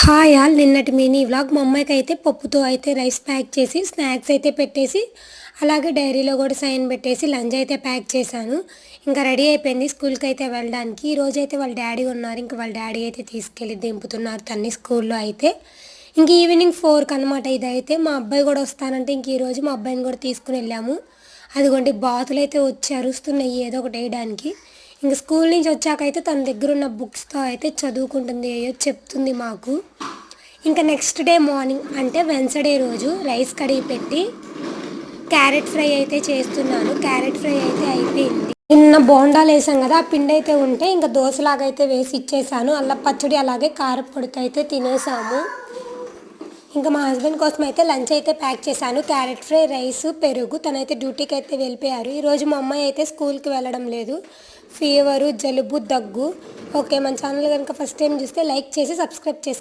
Hi all నిన్నటి mini vlog మా అమ్మాయికి అయితే పప్పుతో అయితే రైస్ ప్యాక్ చేసి స్నాక్స్ అయితే పెట్టేసి అలాగే డైరీలో కూడా సైన్ పెట్టేసి లంచ్ అయితే ప్యాక్ చేశాను. ఇంకా రెడీ అయిపోయింది స్కూల్కి అయితే వెళ్ళడానికి. ఈరోజు అయితే వాళ్ళ డాడీ ఉన్నారు, ఇంకా వాళ్ళ డాడీ అయితే తీసుకెళ్ళి దింపుతున్నారు తన్ని స్కూల్లో అయితే. ఇంక ఈవినింగ్ 4కి అనమాట ఇదైతే. మా అబ్బాయి కూడా వస్తానంటే ఇంక ఈరోజు మా అబ్బాయిని కూడా తీసుకుని వెళ్ళాము. అదిగోండి బాతులు అయితే వచ్చి అరుస్తున్నాయి ఏదో ఒకటి వేయడానికి. ఇంక స్కూల్ నుంచి వచ్చాకైతే తన దగ్గర ఉన్న బుక్స్తో అయితే చదువుకుంటుంది, అయ్యో చెప్తుంది మాకు. ఇంకా నెక్స్ట్ డే మార్నింగ్ అంటే వెన్స్డే రోజు రైస్ కడిగి పెట్టి క్యారెట్ ఫ్రై అయితే చేస్తున్నాను. క్యారెట్ ఫ్రై అయితే అయిపోయింది. నిన్న బోండాలు వేసాం కదా, ఆ పిండి అయితే ఉంటే ఇంకా దోశలాగా అయితే వేసి ఇచ్చేసాను. అల్లం పచ్చడి అలాగే కారపొడితో అయితే తినేసాము. ఇంకా మా హస్బెండ్ కోసం అయితే లంచ్ అయితే ప్యాక్ చేశాను. క్యారెట్ ఫ్రై, రైస్, పెరుగు. తనైతే డ్యూటీకి అయితే వెళ్ళిపోయారు. ఈరోజు మా అమ్మాయి అయితే స్కూల్కి వెళ్ళడం లేదు. ఫీవరు, జలుబు, దగ్గు. ఓకే, మన ఛానల్ కనుక ఫస్ట్ టైం చూస్తే లైక్ చేసి సబ్స్క్రైబ్ చేసుకోండి.